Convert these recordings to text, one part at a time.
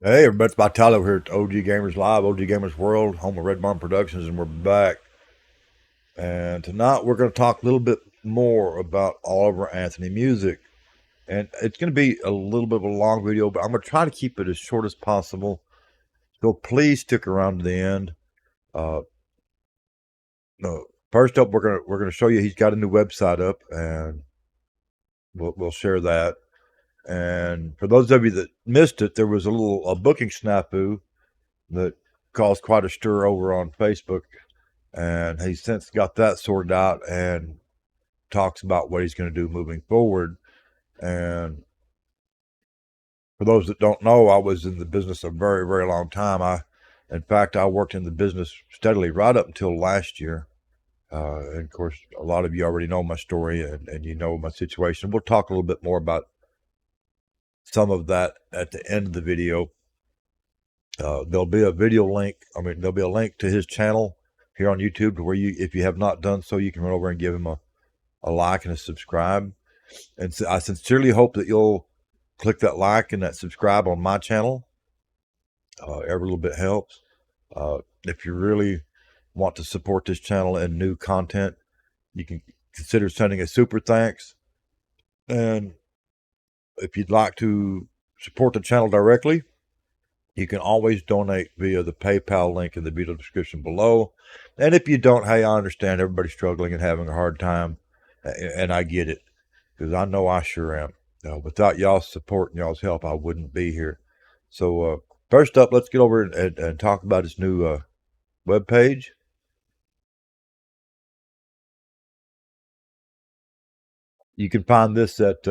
Hey, everybody, it's my Tyler here at OG Gamers Live, OG Gamers World, home of Red Barn Productions, and we're back. And tonight we're going to talk a little bit more about Oliver Anthony music. And it's going to be a little bit of a long video, but I'm going to try to keep it as short as possible. So please stick around to the end. Uh, no, first up, we're gonna show you he's got a new website up, and we'll share that. And for those of you that missed it, there was a booking snafu that caused quite a stir over on Facebook, and he's since got that sorted out and talks about what he's going to do moving forward. And for those that don't know, I was in the business a very, very long time. In fact, I worked in the business steadily right up until last year. And of course, a lot of you already know my story and you know my situation. We'll talk a little bit more about some of that at the end of the video. There'll be a video link. There'll be a link to his channel here on YouTube to where if you have not done so, you can run over and give him a like and a subscribe. And so I sincerely hope that you'll click that like and that subscribe on my channel. Every little bit helps. If you really want to support this channel and new content, you can consider sending a super thanks. And if you'd like to support the channel directly, you can always donate via the PayPal link in the video description below. And if you don't, hey, I understand everybody's struggling and having a hard time, and I get it, because I know I sure am. Without y'all's support and y'all's help, I wouldn't be here. So first up, let's get over and talk about his new web page. You can find this at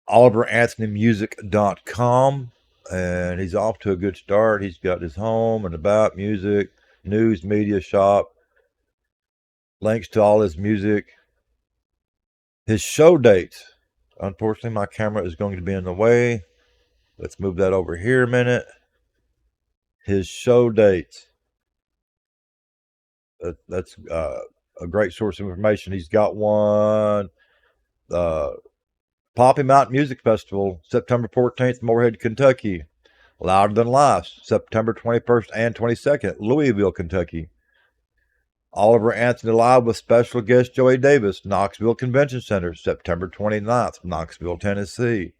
oliveranthonymusic.com, and he's off to a good start. He's got his home and about music, news, media, shop, links to all his music, his show dates. Unfortunately, my camera is going to be in the way. Let's move that over here a minute. His show dates. That's a great source of information. He's got one. Poppy Mountain Music Festival, September 14th, Moorhead, Kentucky. Louder Than Life, September 21st and 22nd, Louisville, Kentucky. Oliver Anthony Live with special guest Joey Davis, Knoxville Convention Center, September 29th, Knoxville, Tennessee.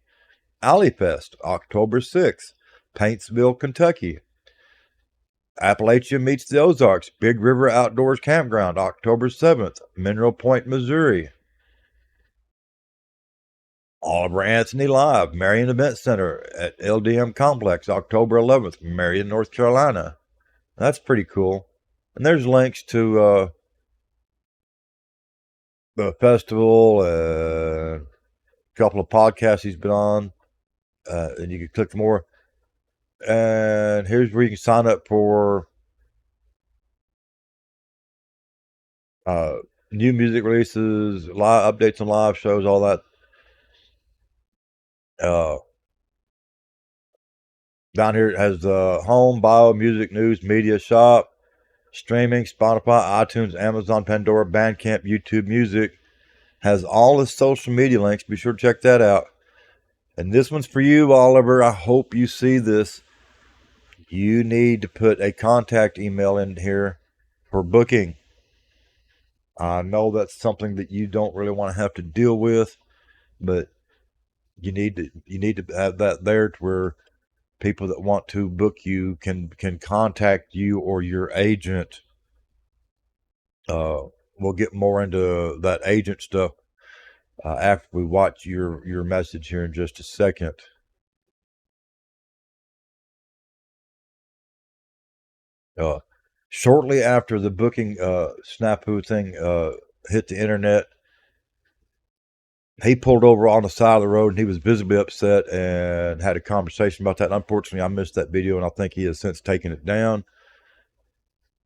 Alleyfest, October 6th, Paintsville, Kentucky. Appalachia Meets the Ozarks, Big River Outdoors Campground, October 7th, Mineral Point, Missouri. Oliver Anthony Live, Marion Event Center at LDM Complex, October 11th, Marion, North Carolina. That's pretty cool. And there's links to the festival and a couple of podcasts he's been on. And you can click more. And here's where you can sign up for new music releases, live updates on live shows, all that. Down here it has home, bio, music, news, media, shop, streaming, Spotify, iTunes, Amazon, Pandora, Bandcamp, YouTube Music. Has all his social media links. Be sure to check that out. And this one's for you, Oliver. I hope you see this. You need to put a contact email in here for booking. I know that's something that you don't really want to have to deal with, but you need to have that there to where people that want to book you can contact you or your agent. We'll get more into that agent stuff after we watch your message here in just a second. Shortly after the booking snafu thing hit the internet, he pulled over on the side of the road and he was visibly upset and had a conversation about that. Unfortunately, I missed that video and I think he has since taken it down.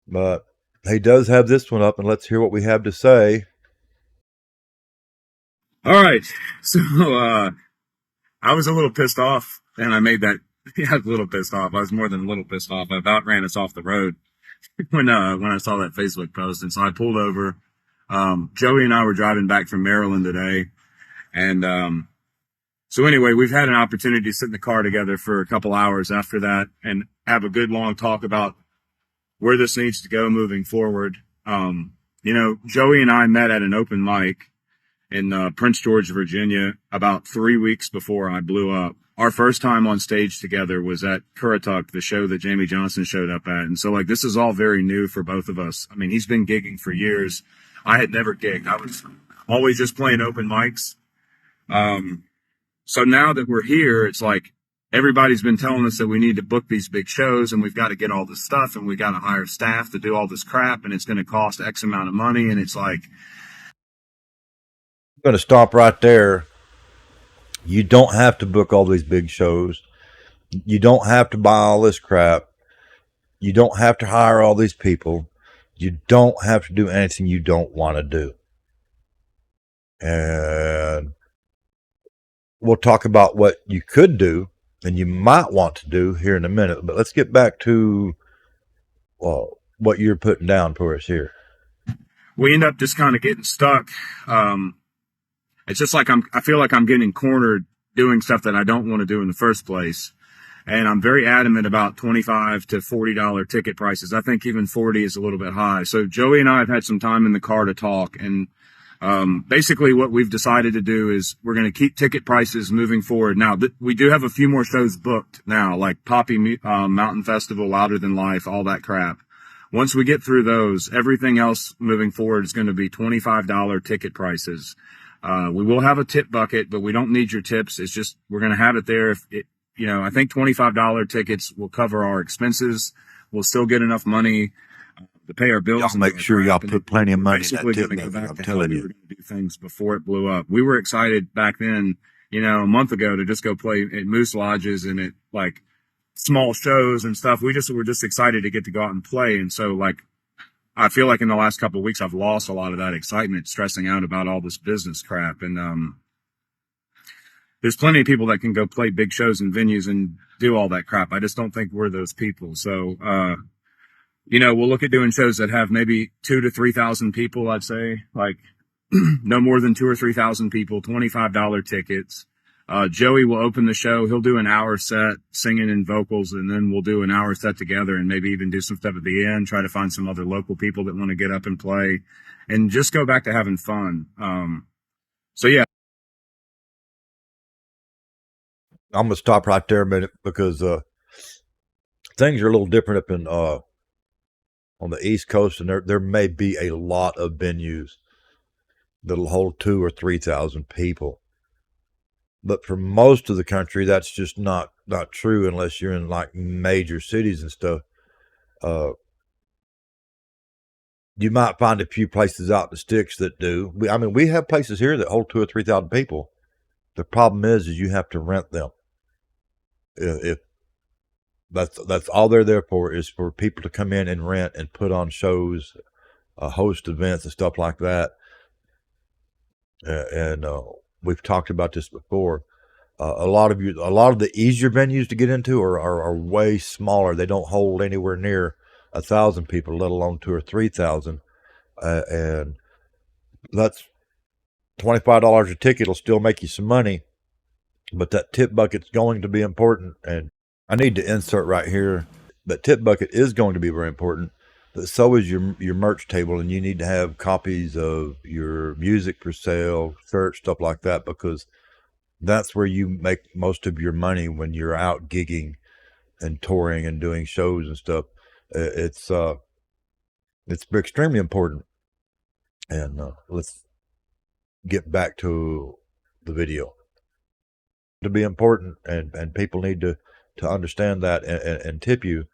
But he does have this one up, and let's hear what we have to say. All right. So I was a little pissed off, and I made that. Yeah, I was a little pissed off. I was more than a little pissed off. I about ran us off the road when I saw that Facebook post, and so I pulled over. Joey and I were driving back from Maryland today, and So anyway, we've had an opportunity to sit in the car together for a couple hours after that and have a good long talk about where this needs to go moving forward. Joey and I met at an open mic in Prince George, Virginia, about 3 weeks before I blew up. Our first time on stage together was at Currituck, the show that Jamie Johnson showed up at. And so, like, this is all very new for both of us. I mean, he's been gigging for years. I had never gigged. I was always just playing open mics. So now that we're here, it's like everybody's been telling us that we need to book these big shows and we've got to get all this stuff and we got to hire staff to do all this crap and it's going to cost X amount of money. And it's like, I'm going to stop right there. You don't have to book all these big shows. You don't have to buy all this crap. You don't have to hire all these people. You don't have to do anything you don't want to do. And we'll talk about what you could do and you might want to do here in a minute. But let's get back to what you're putting down for us here. We end up just kind of getting stuck. It's just like I feel like I'm getting cornered doing stuff that I don't want to do in the first place. And I'm very adamant about $25 to $40 ticket prices. I think even 40 is a little bit high. So Joey and I have had some time in the car to talk. And basically what we've decided to do is we're going to keep ticket prices moving forward. Now, we do have a few more shows booked now, like Poppy Mountain Festival, Louder Than Life, all that crap. Once we get through those, everything else moving forward is going to be $25 ticket prices. We will have a tip bucket, but we don't need your tips. It's just, we're going to have it there. I think $25 tickets will cover our expenses. We'll still get enough money to pay our bills. Y'all make sure y'all put plenty of money in that tip bucket. I'm telling you. We were going to do things before it blew up. We were excited back then, a month ago to just go play at Moose Lodges and at like small shows and stuff. Were just excited to get to go out and play. And so like, I feel like in the last couple of weeks, I've lost a lot of that excitement, stressing out about all this business crap. And, there's plenty of people that can go play big shows and venues and do all that crap. I just don't think we're those people. So, we'll look at doing shows that have maybe 2,000 to 3,000 people, I'd say, like no more than 2,000 or 3,000 people, $25 tickets. Joey will open the show. He'll do an hour set singing and vocals, and then we'll do an hour set together and maybe even do some stuff at the end, try to find some other local people that want to get up and play and just go back to having fun. So yeah. I'm going to stop right there a minute because things are a little different up in on the East Coast, and there may be a lot of venues that'll hold 2,000 or 3,000 people. But for most of the country, that's just not true unless you're in like major cities and stuff. You might find a few places out in the sticks that do. We have places here that hold 2,000 or 3,000 people. The problem is you have to rent them. If that's all they're there for, is for people to come in and rent and put on shows, host events and stuff like that. And we've talked about this before. A lot of the easier venues to get into are way smaller. They don't hold anywhere near 1,000 people, let alone 2,000 or 3,000. And that's $25 a ticket will still make you some money, but that tip bucket's going to be important. And I need to insert right here that tip bucket is going to be very important. But so is your merch table, and you need to have copies of your music for sale, shirts, stuff like that, because that's where you make most of your money when you're out gigging and touring and doing shows and stuff. It's extremely important. And let's get back to the video. To be important, and people need to understand that and tip you.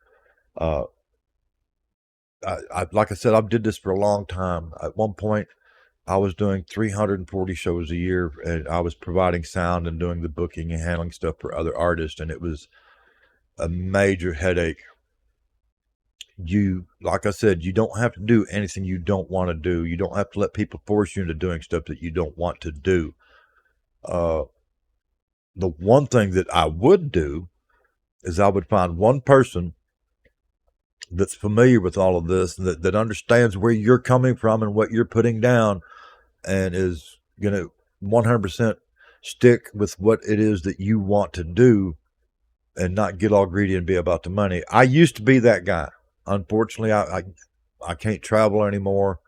Like I said, I did this for a long time. At one point, I was doing 340 shows a year, and I was providing sound and doing the booking and handling stuff for other artists, and it was a major headache. Like I said, you don't have to do anything you don't want to do. You don't have to let people force you into doing stuff that you don't want to do. The one thing that I would do is I would find one person that's familiar with all of this, that understands where you're coming from and what you're putting down, and is going to 100% stick with what it is that you want to do and not get all greedy and be about the money. I used to be that guy. Unfortunately, I can't travel anymore.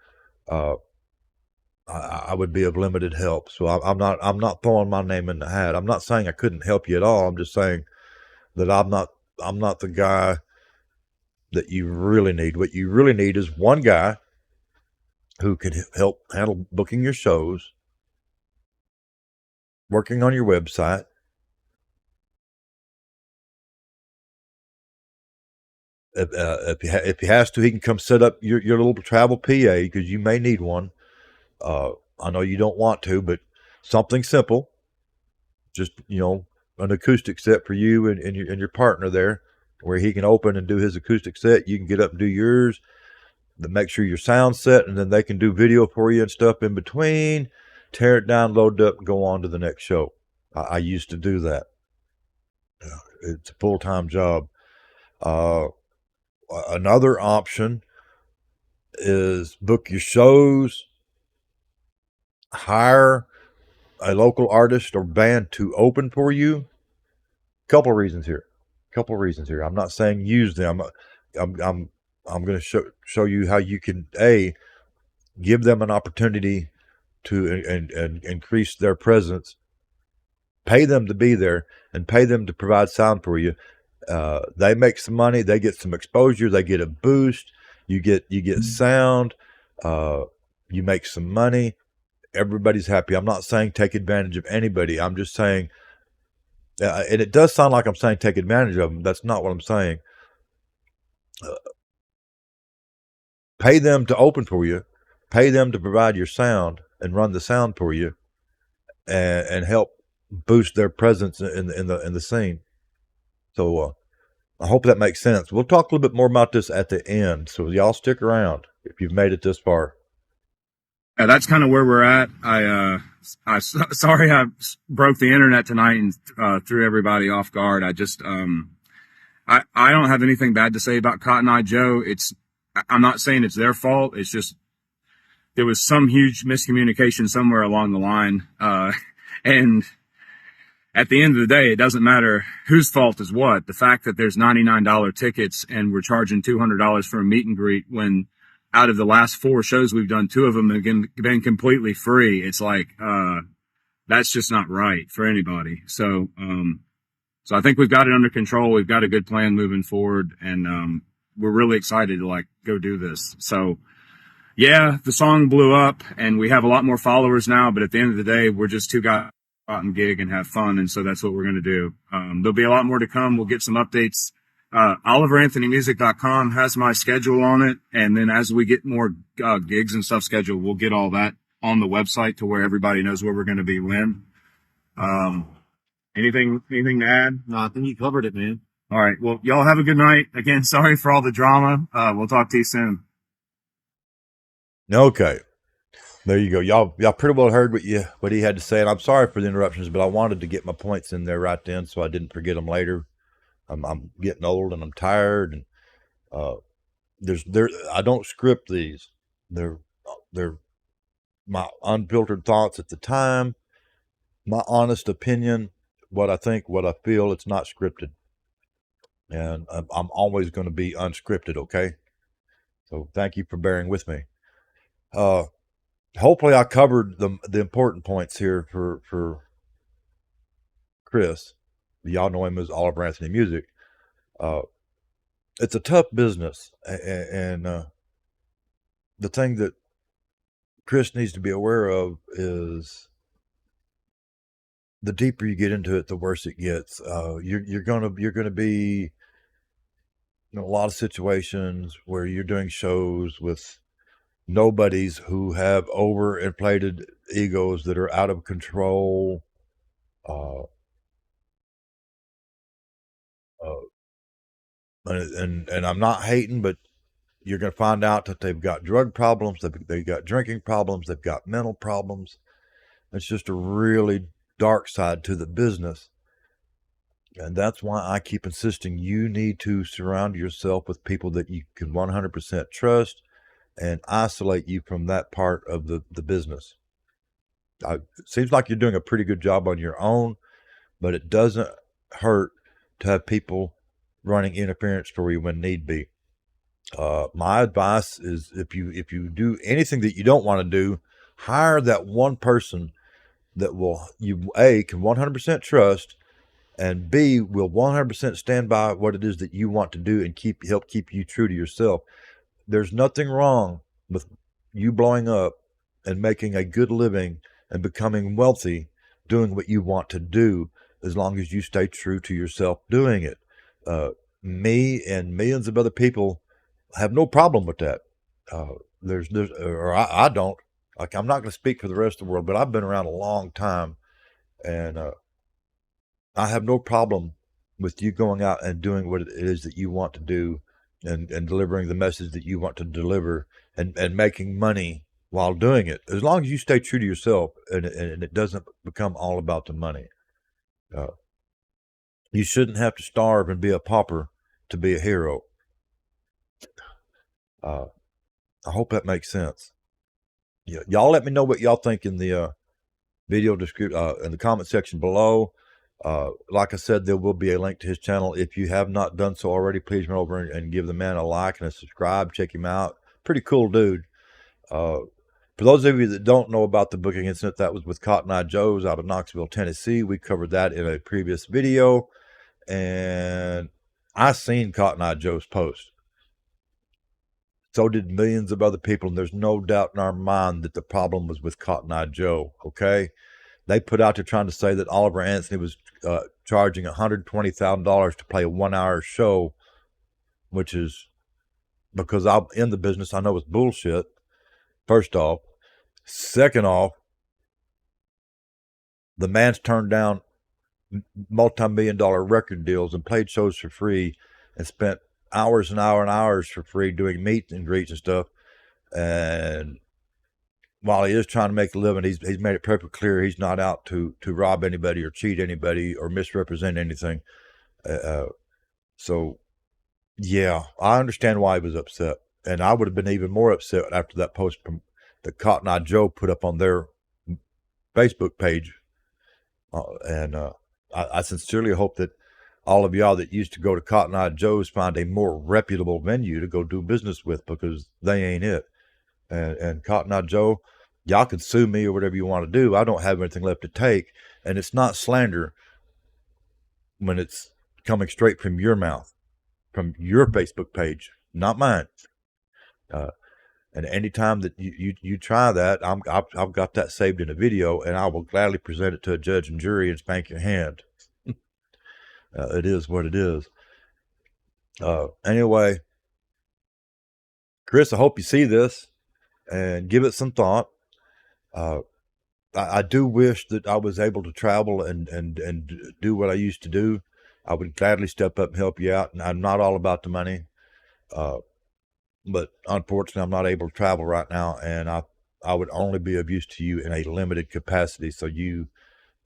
Uh, I would be of limited help. So I'm not throwing my name in the hat. I'm not saying I couldn't help you at all. I'm just saying that I'm not the guy that you really need. What you really need is one guy who can help handle booking your shows, working on your website. If he has to, he can come set up your little travel PA because you may need one. I know you don't want to, but something simple, just an acoustic set for you and your partner there, where he can open and do his acoustic set. You can get up and do yours. Make sure your sound's set, and then they can do video for you and stuff in between. Tear it down, load it up, and go on to the next show. I used to do that. It's a full-time job. Another option is book your shows, hire a local artist or band to open for you. Couple reasons here. I'm not saying use them. I'm going to show you how you can give them an opportunity to and increase their presence, pay them to be there, and pay them to provide sound for you. They make some money, they get some exposure, they get a boost. You get sound. You make some money. Everybody's happy. I'm not saying take advantage of anybody. I'm just saying, and it does sound like I'm saying take advantage of them. That's not what I'm saying. Pay them to open for you, pay them to provide your sound and run the sound for you, and help boost their presence in the scene. So I hope that makes sense. We'll talk a little bit more about this at the end, so y'all stick around if you've made it this far. Yeah, that's kind of where we're at. Sorry I broke the internet tonight and threw everybody off guard. I don't have anything bad to say about Cotton Eye Joe. I'm not saying it's their fault. It's just there was some huge miscommunication somewhere along the line. And at the end of the day, it doesn't matter whose fault is what. The fact that there's $99 tickets and we're charging $200 for a meet and greet when out of the last 4 shows we've done, 2 of them have been completely free. It's like, that's just not right for anybody. So I think we've got it under control. We've got a good plan moving forward, and we're really excited to go do this. So yeah, the song blew up and we have a lot more followers now, but at the end of the day, we're just 2 guys out and gig and have fun. And so that's what we're going to do. There'll be a lot more to come. We'll get some updates. OliverAnthonyMusic.com has my schedule on it. And then as we get more gigs and stuff scheduled, we'll get all that on the website to where everybody knows where we're going to be when. Anything to add? No, I think you covered it, man. All right. Well, y'all have a good night. Again, sorry for all the drama. We'll talk to you soon. Okay. There you go. Y'all pretty well heard what he had to say. And I'm sorry for the interruptions, but I wanted to get my points in there right then so I didn't forget them later. I'm getting old and I'm tired, and I don't script these. They're my unfiltered thoughts at the time, my honest opinion, what I think, what I feel. It's not scripted, and I'm always going to be unscripted. Okay, so thank you for bearing with me. Hopefully I covered the important points here for Chris. Y'all know him as Oliver Anthony Music. It's a tough business, and the thing that Chris needs to be aware of is the deeper you get into it, the worse it gets. You're gonna be in a lot of situations where you're doing shows with nobodies who have overinflated egos that are out of control. And I'm not hating, but you're going to find out that they've got drug problems, they've got drinking problems, they've got mental problems. It's just a really dark side to the business. And that's why I keep insisting you need to surround yourself with people that you can 100% trust and isolate you from that part of the business. It seems like you're doing a pretty good job on your own, but it doesn't hurt to have people running interference for you when need be. My advice is if you do anything that you don't want to do, hire that one person that will you A can 100% trust, and B will 100% stand by what it is that you want to do and help keep you true to yourself. There's nothing wrong with you blowing up and making a good living and becoming wealthy doing what you want to do, as long as you stay true to yourself doing it. Me and millions of other people have no problem with that. I don't. Like, I'm not going to speak for the rest of the world, but I've been around a long time, and I have no problem with you going out and doing what it is that you want to do, and delivering the message that you want to deliver, and making money while doing it, as long as you stay true to yourself, and it doesn't become all about the money. Uh, you shouldn't have to starve and be a pauper to be a hero. Uh, I hope that makes sense. Yeah, y'all let me know what y'all think in the video description, in the comment section below. Like I said, there will be a link to his channel. If you have not done so already, please run over and give the man a like and a subscribe. Check him out. Pretty cool dude. For those of you that don't know about the booking incident, that was with Cotton Eye Joe's out of Knoxville, Tennessee. We covered that in a previous video, and I seen Cotton Eye Joe's post. So did millions of other people, and there's no doubt in our mind that the problem was with Cotton Eye Joe, okay? They put out there trying to say that Oliver Anthony was charging $120,000 to play a 1-hour show, which is, because I'm in the business, I know it's bullshit, first off. Second off, the man's turned down multi-million-dollar record deals and played shows for free and spent hours and hours for free doing meet and greets and stuff. And while he is trying to make a living, he's made it perfectly clear he's not out to rob anybody or cheat anybody or misrepresent anything. So, yeah, I understand why he was upset. And I would have been even more upset after that post that Cotton Eye Joe put up on their Facebook page. I sincerely hope that all of y'all that used to go to Cotton Eye Joe's find a more reputable venue to go do business with, because they ain't it. And Cotton Eye Joe, y'all can sue me or whatever you want to do. I don't have anything left to take. And it's not slander when it's coming straight from your mouth, from your Facebook page, not mine. And anytime that you try that, I've got that saved in a video, and I will gladly present it to a judge and jury and spank your hand. It is what it is. Anyway, Chris, I hope you see this and give it some thought. I do wish that I was able to travel and do what I used to do. I would gladly step up and help you out. And I'm not all about the money. But unfortunately, I'm not able to travel right now, and I would only be of use to you in a limited capacity. So you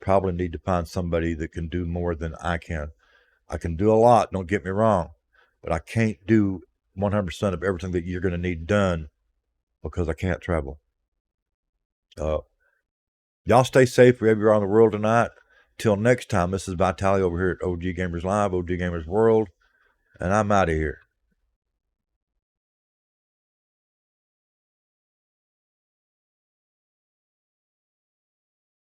probably need to find somebody that can do more than I can. I can do a lot, don't get me wrong, but I can't do 100% of everything that you're going to need done because I can't travel. Y'all stay safe wherever you're on the world tonight. Till next time, this is Vitaly over here at OG Gamers Live, OG Gamers World, and I'm out of here.